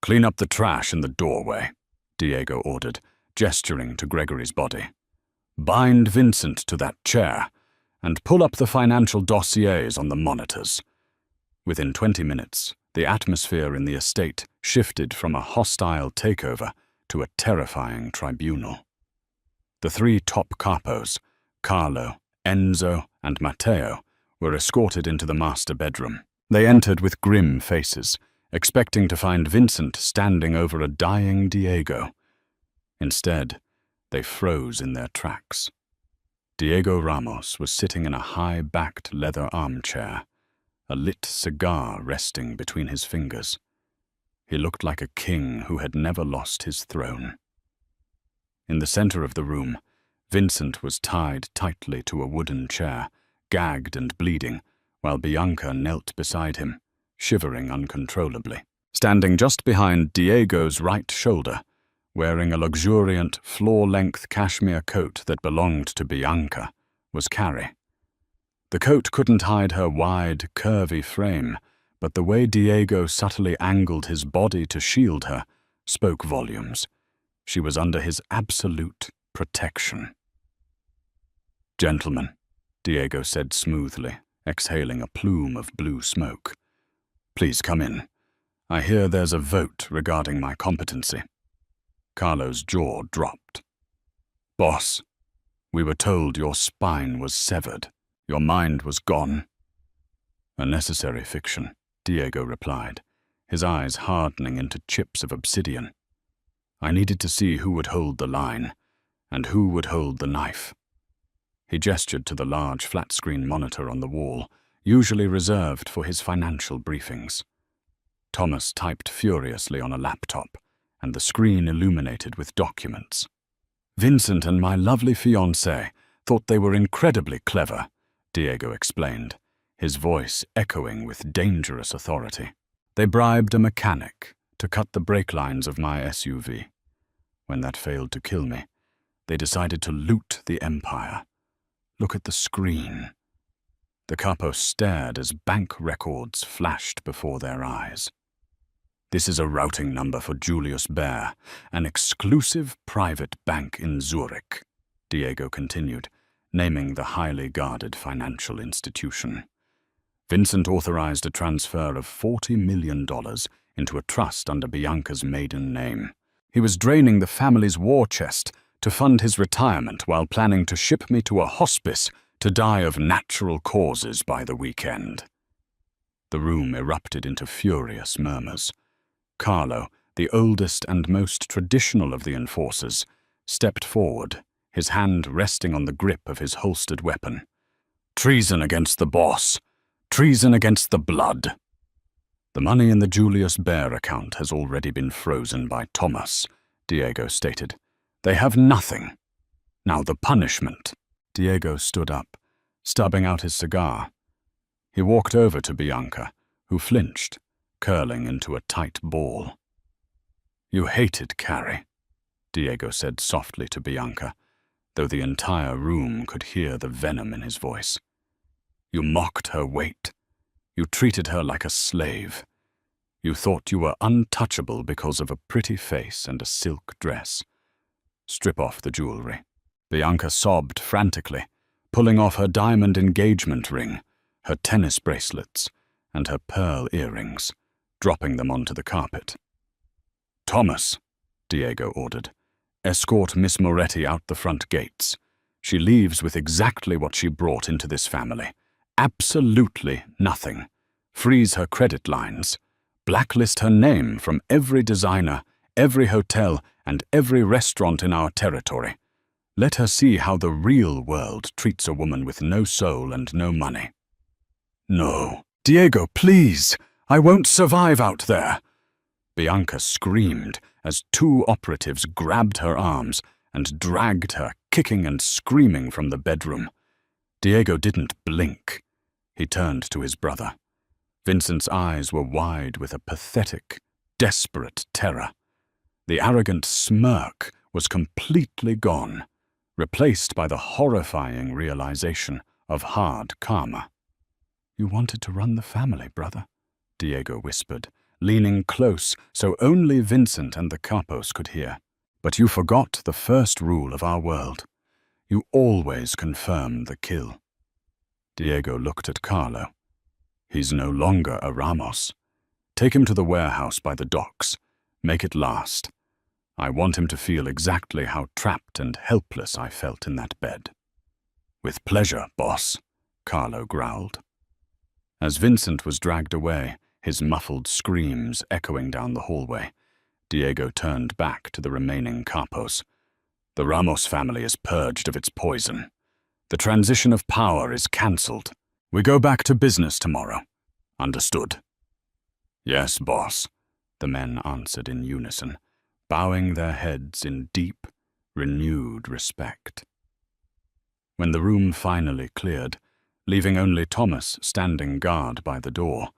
"Clean up the trash in the doorway," Diego ordered, gesturing to Gregory's body. "Bind Vincent to that chair, and pull up the financial dossiers on the monitors." Within 20 minutes, the atmosphere in the estate shifted from a hostile takeover to a terrifying tribunal. The three top capos, Carlo, Enzo, and Matteo, were escorted into the master bedroom. They entered with grim faces, expecting to find Vincent standing over a dying Diego. Instead, they froze in their tracks. Diego Ramos was sitting in a high-backed leather armchair, a lit cigar resting between his fingers. He looked like a king who had never lost his throne. In the center of the room, Vincent was tied tightly to a wooden chair, gagged and bleeding, while Bianca knelt beside him, shivering uncontrollably. Standing just behind Diego's right shoulder, wearing a luxuriant, floor-length cashmere coat that belonged to Bianca, was Carrie. The coat couldn't hide her wide, curvy frame, but the way Diego subtly angled his body to shield her spoke volumes. She was under his absolute protection. "Gentlemen," Diego said smoothly, exhaling a plume of blue smoke. "Please come in. I hear there's a vote regarding my competency." Carlo's jaw dropped. "Boss, we were told your spine was severed. Your mind was gone." "A necessary fiction," Diego replied, his eyes hardening into chips of obsidian. "I needed to see who would hold the line, and who would hold the knife." He gestured to the large flat-screen monitor on the wall, usually reserved for his financial briefings. Thomas typed furiously on a laptop, and the screen illuminated with documents. "Vincent and my lovely fiancée thought they were incredibly clever," Diego explained, his voice echoing with dangerous authority. "They bribed a mechanic to cut the brake lines of my SUV. When that failed to kill me, they decided to loot the empire. Look at the screen." The capo stared as bank records flashed before their eyes. "This is a routing number for Julius Baer, an exclusive private bank in Zurich," Diego continued, naming the highly guarded financial institution. "Vincent authorized a transfer of $40 million into a trust under Bianca's maiden name. He was draining the family's war chest to fund his retirement while planning to ship me to a hospice to die of natural causes by the weekend." The room erupted into furious murmurs. Carlo, the oldest and most traditional of the enforcers, stepped forward, his hand resting on the grip of his holstered weapon. "Treason against the boss! Treason against the blood!" "The money in the Julius Baer account has already been frozen by Thomas," Diego stated. "They have nothing. Now the punishment." Diego stood up, stubbing out his cigar. He walked over to Bianca, who flinched, curling into a tight ball. "You hated Carrie," Diego said softly to Bianca, though the entire room could hear the venom in his voice. "You mocked her weight. You treated her like a slave. You thought you were untouchable because of a pretty face and a silk dress. Strip off the jewelry." Bianca sobbed frantically, pulling off her diamond engagement ring, her tennis bracelets, and her pearl earrings, dropping them onto the carpet. "Thomas," Diego ordered, "escort Miss Moretti out the front gates. She leaves with exactly what she brought into this family. Absolutely nothing. Freeze her credit lines. Blacklist her name from every designer, every hotel, and every restaurant in our territory. Let her see how the real world treats a woman with no soul and no money." "No. Diego, please! I won't survive out there!" Bianca screamed as two operatives grabbed her arms and dragged her, kicking and screaming, from the bedroom. Diego didn't blink. He turned to his brother. Vincent's eyes were wide with a pathetic, desperate terror. The arrogant smirk was completely gone, replaced by the horrifying realization of hard karma. You wanted to run the family, brother, Diego whispered, leaning close so only Vincent and the capos could hear. But you forgot the first rule of our world. You always confirm the kill. Diego looked at Carlo. He's no longer a Ramos. Take him to the warehouse by the docks. Make it last. I want him to feel exactly how trapped and helpless I felt in that bed. With pleasure, boss, Carlo growled. As Vincent was dragged away, his muffled screams echoing down the hallway, Diego turned back to the remaining capos. The Ramos family is purged of its poison. The transition of power is cancelled. We go back to business tomorrow. Understood? Yes, boss, the men answered in unison, bowing their heads in deep, renewed respect. When the room finally cleared, leaving only Thomas standing guard by the door,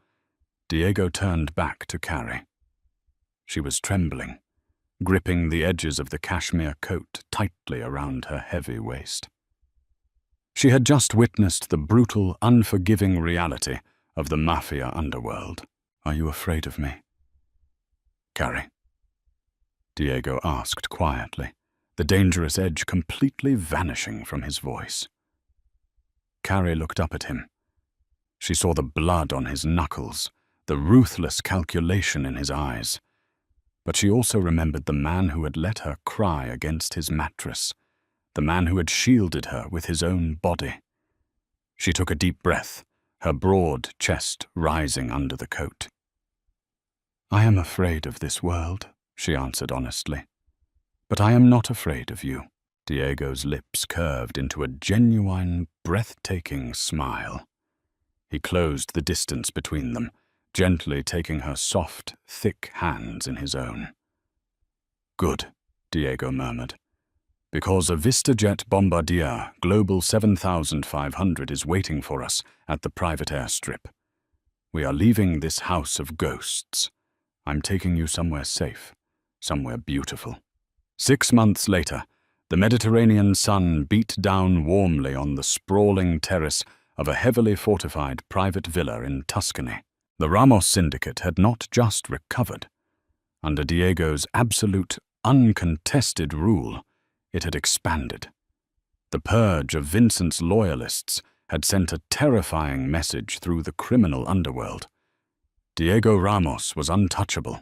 Diego turned back to Carrie. She was trembling, gripping the edges of the cashmere coat tightly around her heavy waist. She had just witnessed the brutal, unforgiving reality of the Mafia underworld. Are you afraid of me, Carrie? Diego asked quietly, the dangerous edge completely vanishing from his voice. Carrie looked up at him. She saw the blood on his knuckles, the ruthless calculation in his eyes. But she also remembered the man who had let her cry against his mattress, the man who had shielded her with his own body. She took a deep breath, her broad chest rising under the coat. I am afraid of this world, she answered honestly. But I am not afraid of you. Diego's lips curved into a genuine, breathtaking smile. He closed the distance between them, gently taking her soft, thick hands in his own. Good, Diego murmured. Because a VistaJet Bombardier Global 7500 is waiting for us at the private airstrip. We are leaving this house of ghosts. I'm taking you somewhere safe, somewhere beautiful. 6 months later, the Mediterranean sun beat down warmly on the sprawling terrace of a heavily fortified private villa in Tuscany. The Ramos syndicate had not just recovered. Under Diego's absolute, uncontested rule, it had expanded. The purge of Vincent's loyalists had sent a terrifying message through the criminal underworld. Diego Ramos was untouchable,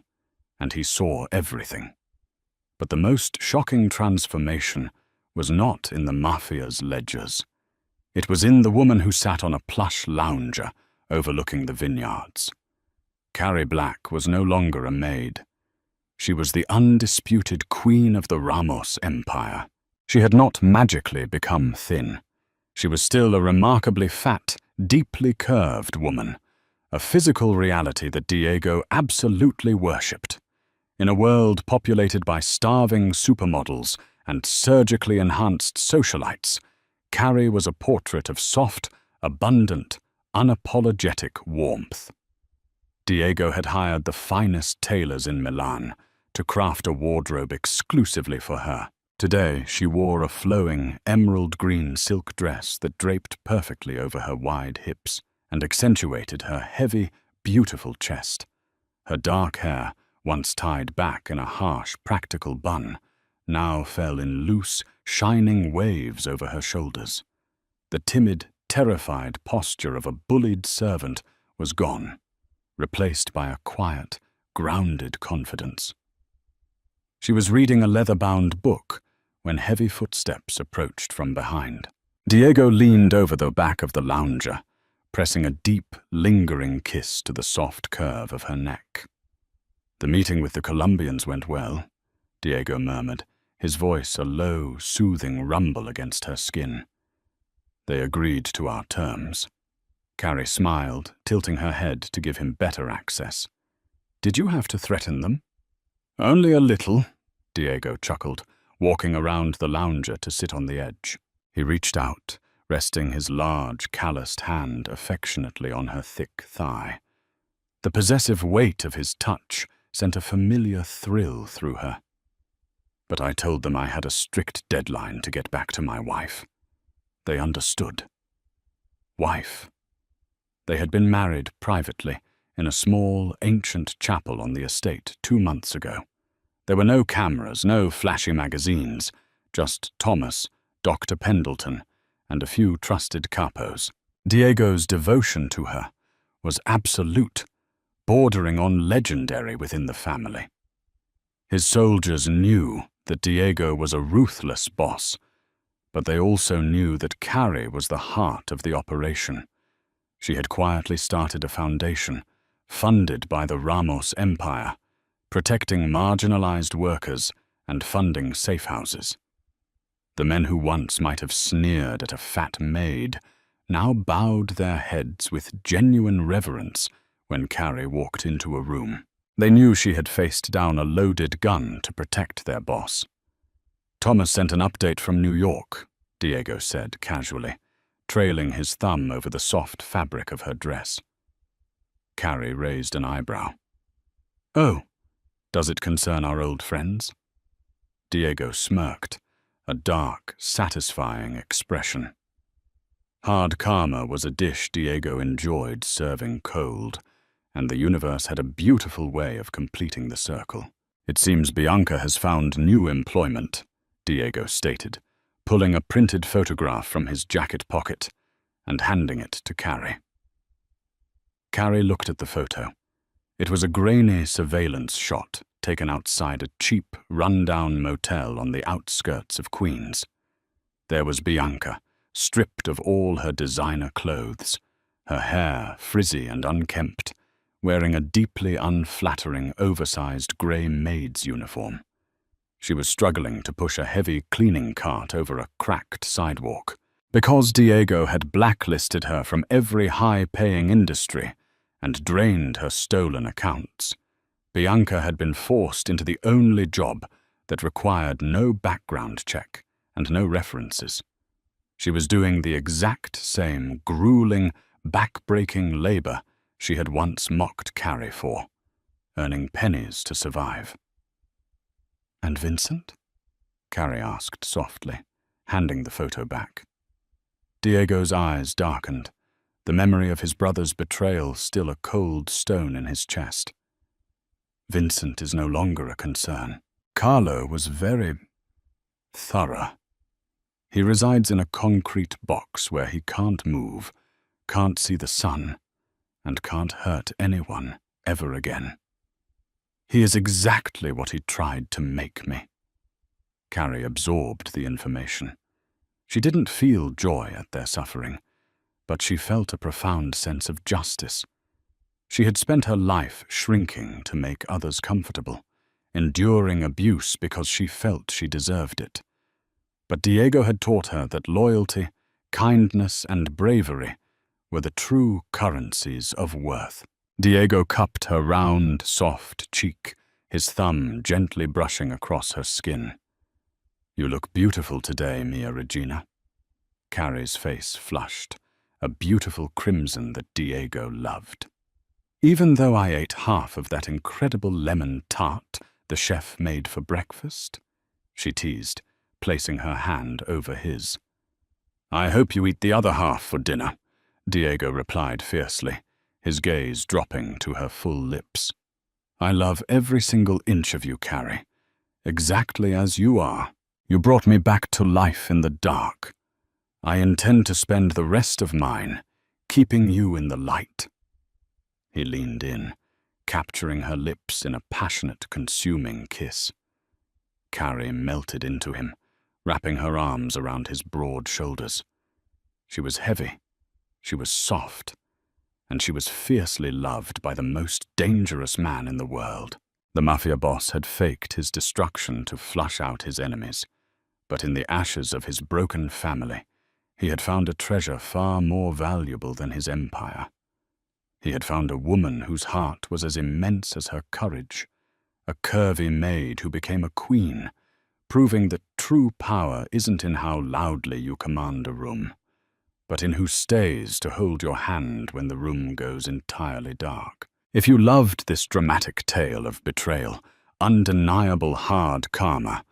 and he saw everything. But the most shocking transformation was not in the Mafia's ledgers. It was in the woman who sat on a plush lounger overlooking the vineyards. Carrie Black was no longer a maid. She was the undisputed queen of the Ramos empire. She had not magically become thin. She was still a remarkably fat, deeply curved woman, a physical reality that Diego absolutely worshipped. In a world populated by starving supermodels and surgically enhanced socialites, Carrie was a portrait of soft, abundant, unapologetic warmth. Diego had hired the finest tailors in Milan to craft a wardrobe exclusively for her. Today, she wore a flowing, emerald-green silk dress that draped perfectly over her wide hips and accentuated her heavy, beautiful chest. Her dark hair, once tied back in a harsh, practical bun, now fell in loose, shining waves over her shoulders. The timid, terrified posture of a bullied servant was gone, replaced by a quiet, grounded confidence. She was reading a leather-bound book when heavy footsteps approached from behind. Diego leaned over the back of the lounger, pressing a deep, lingering kiss to the soft curve of her neck. The meeting with the Colombians went well, Diego murmured, his voice a low, soothing rumble against her skin. They agreed to our terms. Carrie smiled, tilting her head to give him better access. Did you have to threaten them? Only a little, Diego chuckled, walking around the lounger to sit on the edge. He reached out, resting his large, calloused hand affectionately on her thick thigh. The possessive weight of his touch sent a familiar thrill through her. But I told them I had a strict deadline to get back to my wife. They understood. Wife. They had been married privately in a small, ancient chapel on the estate 2 months ago. There were no cameras, no flashy magazines, just Thomas, Dr. Pendleton, and a few trusted capos. Diego's devotion to her was absolute, bordering on legendary within the family. His soldiers knew that Diego was a ruthless boss, but they also knew that Carrie was the heart of the operation. She had quietly started a foundation, funded by the Ramos Empire, protecting marginalized workers and funding safe houses. The men who once might have sneered at a fat maid now bowed their heads with genuine reverence when Carrie walked into a room. They knew she had faced down a loaded gun to protect their boss. Thomas sent an update from New York, Diego said casually, trailing his thumb over the soft fabric of her dress. Carrie raised an eyebrow. "Oh, does it concern our old friends?" Diego smirked, a dark, satisfying expression. Hard karma was a dish Diego enjoyed serving cold, and the universe had a beautiful way of completing the circle. "It seems Bianca has found new employment," Diego stated, pulling a printed photograph from his jacket pocket and handing it to Carrie. Carrie looked at the photo. It was a grainy surveillance shot taken outside a cheap, run-down motel on the outskirts of Queens. There was Bianca, stripped of all her designer clothes, her hair frizzy and unkempt, wearing a deeply unflattering, oversized grey maid's uniform. She was struggling to push a heavy cleaning cart over a cracked sidewalk. Because Diego had blacklisted her from every high-paying industry and drained her stolen accounts, Bianca had been forced into the only job that required no background check and no references. She was doing the exact same grueling, back-breaking labor she had once mocked Carrie for, earning pennies to survive. "And Vincent?" Carrie asked softly, handing the photo back. Diego's eyes darkened, the memory of his brother's betrayal still a cold stone in his chest. "Vincent is no longer a concern. Carlo was very thorough. He resides in a concrete box where he can't move, can't see the sun, and can't hurt anyone ever again. He is exactly what he tried to make me." Carrie absorbed the information. She didn't feel joy at their suffering, but she felt a profound sense of justice. She had spent her life shrinking to make others comfortable, enduring abuse because she felt she deserved it. But Diego had taught her that loyalty, kindness, and bravery were the true currencies of worth. Diego cupped her round, soft cheek, his thumb gently brushing across her skin. "You look beautiful today, Mia Regina." Carrie's face flushed, a beautiful crimson that Diego loved. "Even though I ate half of that incredible lemon tart the chef made for breakfast?" she teased, placing her hand over his. "I hope you eat the other half for dinner," Diego replied fiercely, his gaze dropping to her full lips. "I love every single inch of you, Carrie, exactly as you are. You brought me back to life in the dark. I intend to spend the rest of mine keeping you in the light." He leaned in, capturing her lips in a passionate, consuming kiss. Carrie melted into him, wrapping her arms around his broad shoulders. She was heavy, she was soft, and she was fiercely loved by the most dangerous man in the world. The Mafia Boss had faked his destruction to flush out his enemies, but in the ashes of his broken family, he had found a treasure far more valuable than his empire. He had found a woman whose heart was as immense as her courage, a curvy maid who became a queen, proving that true power isn't in how loudly you command a room, but in who stays to hold your hand when the room goes entirely dark. If you loved this dramatic tale of betrayal, undeniable hard karma,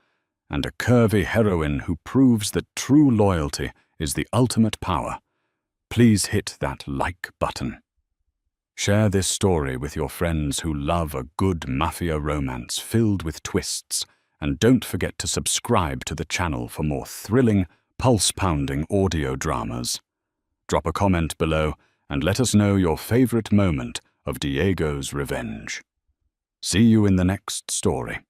and a curvy heroine who proves that true loyalty is the ultimate power, please hit that like button. Share this story with your friends who love a good mafia romance filled with twists, and don't forget to subscribe to the channel for more thrilling, pulse-pounding audio dramas. Drop a comment below and let us know your favorite moment of Diego's revenge. See you in the next story.